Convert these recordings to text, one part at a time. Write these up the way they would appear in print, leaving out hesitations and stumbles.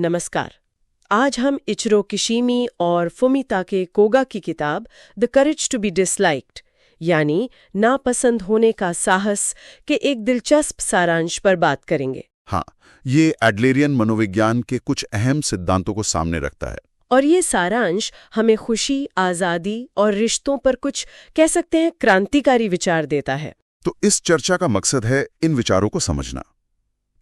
नमस्कार। आज हम इचिरो किशीमी और फुमिताके कोगा की किताब the courage to be disliked यानी नापसंद होने का साहस के एक दिलचस्प सारांश पर बात करेंगे। हाँ, ये एडलेरियन मनोविज्ञान के कुछ अहम सिद्धांतों को सामने रखता है। और ये सारांश हमें खुशी, आज़ादी और रिश्तों पर कुछ कह सकते हैं क्रांतिकारी विचार देता है। तो इस चर्चा का मकसद है इन विचारों को समझना।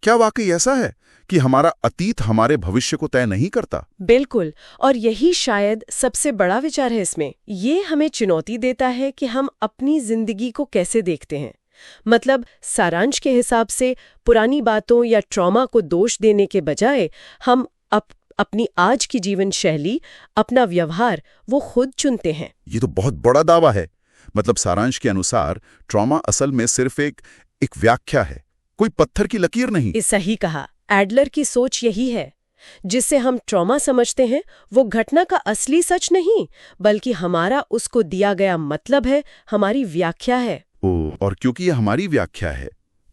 क्या वाकई ऐसा है कि हमारा अतीत हमारे भविष्य को तय नहीं करता? बिल्कुल, और यही शायद सबसे बड़ा विचार है इसमें। ये हमें चुनौती देता है कि हम अपनी जिंदगी को कैसे देखते हैं। मतलब सारांश के हिसाब से पुरानी बातों या ट्रॉमा को दोष देने के बजाय हम अपनी आज की जीवन शैली, अपना व्यवहार वो खुद चुनते हैं। ये तो बहुत बड़ा दावा है। मतलब सारांश के अनुसार ट्रॉमा असल में सिर्फ एक व्याख्या है, कोई पत्थर की लकीर नहीं। सही कहा। एडलर की सोच यही है। जिससे हम ट्रॉमा समझते हैं वो घटना का असली सच नहीं, बल्कि हमारा उसको दिया गया मतलब है, हमारी व्याख्या है। और क्योंकि ये हमारी व्याख्या है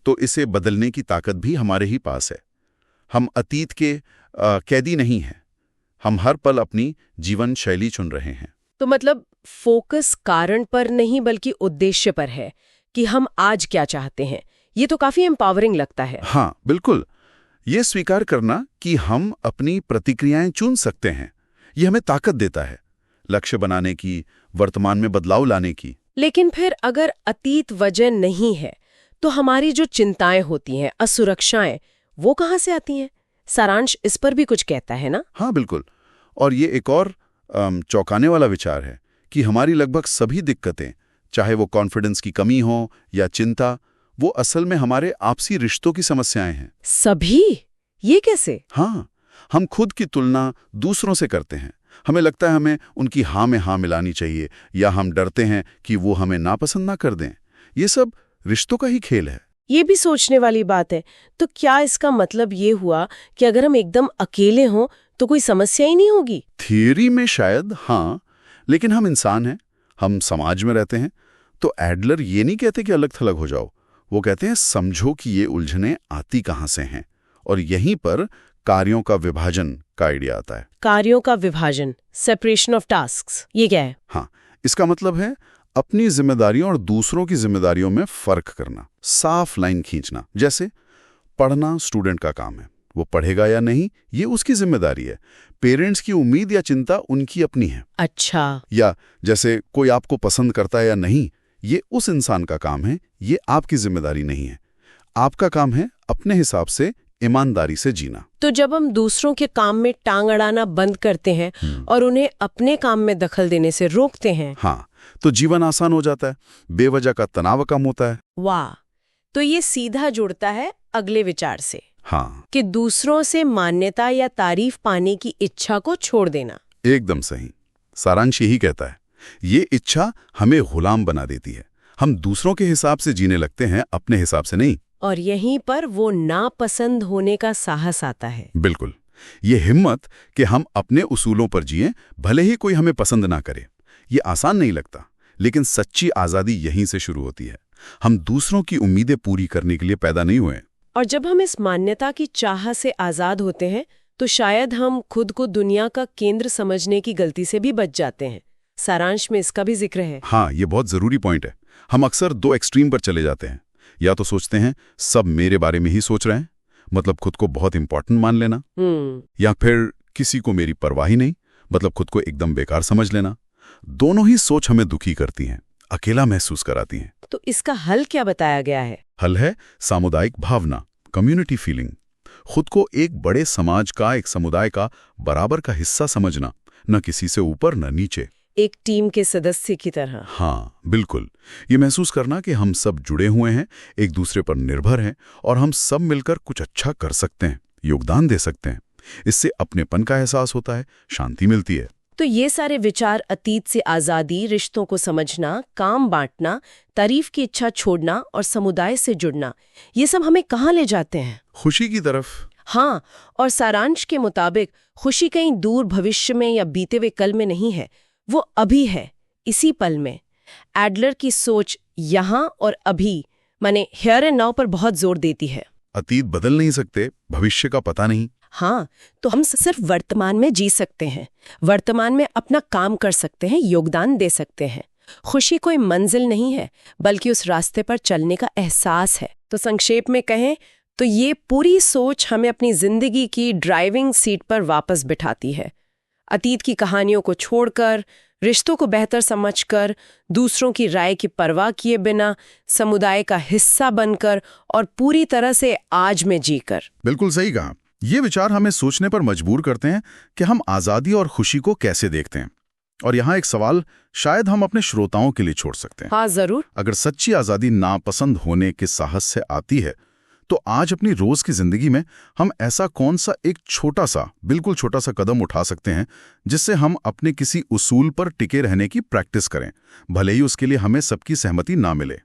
तो इसे बदलने की ताकत भी हमारे ही पास है। हम अतीत के कैदी नहीं हैं। हम हर पल अपनी जीवन शैली चुन रहे हैं। तो मतलब फोकस कारण पर नहीं बल्कि उद्देश्य पर है कि हम आज क्या चाहते हैं। ये तो काफी एम्पावरिंग लगता है। हाँ, बिल्कुल। ये स्वीकार करना कि हम अपनी प्रतिक्रियाएं चुन सकते हैं, ये हमें ताकत देता है, लक्ष्य बनाने की, वर्तमान में बदलाव लाने की। लेकिन फिर अगर अतीत वजह नहीं है तो हमारी जो चिंताएं होती हैं, असुरक्षाएं, वो कहाँ से आती हैं? सारांश इस पर भी कुछ कहता है ना? हाँ, बिल्कुल। और ये एक और चौंकाने वाला विचार है कि हमारी लगभग सभी दिक्कतें, चाहे वो कॉन्फिडेंस की कमी हो या चिंता, वो असल में हमारे आपसी रिश्तों की समस्याएं हैं। सभी? ये कैसे? हाँ, हम खुद की तुलना दूसरों से करते हैं। हमें लगता है हमें उनकी हाँ में हाँ मिलानी चाहिए, या हम डरते हैं कि वो हमें नापसंद ना कर दें। ये सब रिश्तों का ही खेल है। ये भी सोचने वाली बात है। तो क्या इसका मतलब ये हुआ कि अगर हम एकदम अकेले हों तो कोई समस्या ही नहीं होगी? थियरी में शायद हाँ, लेकिन हम इंसान हैं, हम समाज में रहते हैं। तो एडलर ये नहीं कहते कि अलग थलग हो जाओ। वो कहते हैं समझो कि ये उलझनें आती कहाँ से हैं, और यहीं पर कार्यों का विभाजन का आइडिया आता है। कार्यों का विभाजन, सेपरेशन ऑफ टास्क्स, ये क्या है? हाँ, इसका मतलब है अपनी जिम्मेदारियों और दूसरों की जिम्मेदारियों में फर्क करना, साफ लाइन खींचना। जैसे पढ़ना स्टूडेंट का काम है, वो पढ़ेगा या नहीं ये उसकी जिम्मेदारी है। पेरेंट्स की उम्मीद या चिंता उनकी अपनी है। अच्छा। या जैसे कोई आपको पसंद करता है या नहीं, ये उस इंसान का काम है, ये आपकी जिम्मेदारी नहीं है। आपका काम है अपने हिसाब से ईमानदारी से जीना। तो जब हम दूसरों के काम में टांग अड़ाना बंद करते हैं और उन्हें अपने काम में दखल देने से रोकते हैं, हाँ, तो जीवन आसान हो जाता है, बेवजह का तनाव कम होता है। वाह! तो ये सीधा जुड़ता है अगले विचार से। हाँ, कि दूसरों से मान्यता या तारीफ पाने की इच्छा को छोड़ देना। एकदम सही। सारांश यही कहता है, ये इच्छा हमें गुलाम बना देती है। हम दूसरों के हिसाब से जीने लगते हैं, अपने हिसाब से नहीं। और यहीं पर वो नापसंद होने का साहस आता है। बिल्कुल, ये हिम्मत कि हम अपने उसूलों पर जिएं, भले ही कोई हमें पसंद ना करे। ये आसान नहीं लगता, लेकिन सच्ची आज़ादी यहीं से शुरू होती है। हम दूसरों की उम्मीदें पूरी करने के लिए पैदा नहीं हुए। और जब हम इस मान्यता की चाह से आज़ाद होते हैं तो शायद हम खुद को दुनिया का केंद्र समझने की गलती से भी बच जाते हैं। सारांश में इसका भी जिक्र है। हाँ, ये बहुत ज़रूरी पॉइंट है। हम अक्सर दो एक्सट्रीम पर चले जाते हैं। या तो सोचते हैं सब मेरे बारे में ही सोच रहे हैं, मतलब खुद को बहुत इंपॉर्टेंट मान लेना, या फिर किसी को मेरी परवाह ही नहीं, मतलब खुद को एकदम बेकार समझ लेना। दोनों ही सोच हमें दुखी करती हैं, अकेला महसूस कराती हैं। तो इसका हल क्या बताया गया है? हल है सामुदायिक भावना, कम्युनिटी फीलिंग। खुद को एक बड़े समाज का, एक समुदाय का बराबर का हिस्सा समझना, न किसी से ऊपर न नीचे, एक टीम के सदस्य की तरह। हाँ, बिल्कुल। ये महसूस करना कि हम सब जुड़े हुए हैं, एक दूसरे पर निर्भर हैं, और हम सब मिलकर कुछ अच्छा कर सकते हैं, योगदान दे सकते हैं। इससे अपनेपन का एहसास होता है, शांति मिलती है। तो ये सारे विचार, अतीत से आज़ादी, रिश्तों को समझना, काम बांटना, तारीफ की इच्छा छोड़ना और समुदाय से जुड़ना, ये सब हमें कहाँ ले जाते हैं? खुशी की तरफ। हाँ, और सारांश के मुताबिक खुशी कहीं दूर भविष्य में या बीते हुए कल में नहीं है, वो अभी है, इसी पल में। एडलर की सोच यहाँ और अभी, माने हियर एंड नाउ पर बहुत जोर देती है। अतीत बदल नहीं सकते, भविष्य का पता नहीं। हाँ, तो हम सिर्फ वर्तमान में जी सकते हैं, वर्तमान में अपना काम कर सकते हैं, योगदान दे सकते हैं। खुशी कोई मंजिल नहीं है, बल्कि उस रास्ते पर चलने का एहसास है। तो संक्षेप में कहें तो ये पूरी सोच हमें अपनी जिंदगी की ड्राइविंग सीट पर वापस बिठाती है। अतीत की कहानियों को छोड़कर, रिश्तों को बेहतर समझकर, दूसरों की राय की परवाह किए बिना, समुदाय का हिस्सा बनकर और पूरी तरह से आज में जीकर। बिल्कुल सही कहा। ये विचार हमें सोचने पर मजबूर करते हैं कि हम आज़ादी और खुशी को कैसे देखते हैं। और यहाँ एक सवाल शायद हम अपने श्रोताओं के लिए छोड़ सकते हैं। हाँ, जरूर। अगर सच्ची आज़ादी नापसंद होने के साहस से आती है, तो आज अपनी रोज की जिंदगी में हम ऐसा कौन सा एक छोटा सा, बिल्कुल छोटा सा कदम उठा सकते हैं जिससे हम अपने किसी उसूल पर टिके रहने की प्रैक्टिस करें, भले ही उसके लिए हमें सबकी सहमति ना मिले।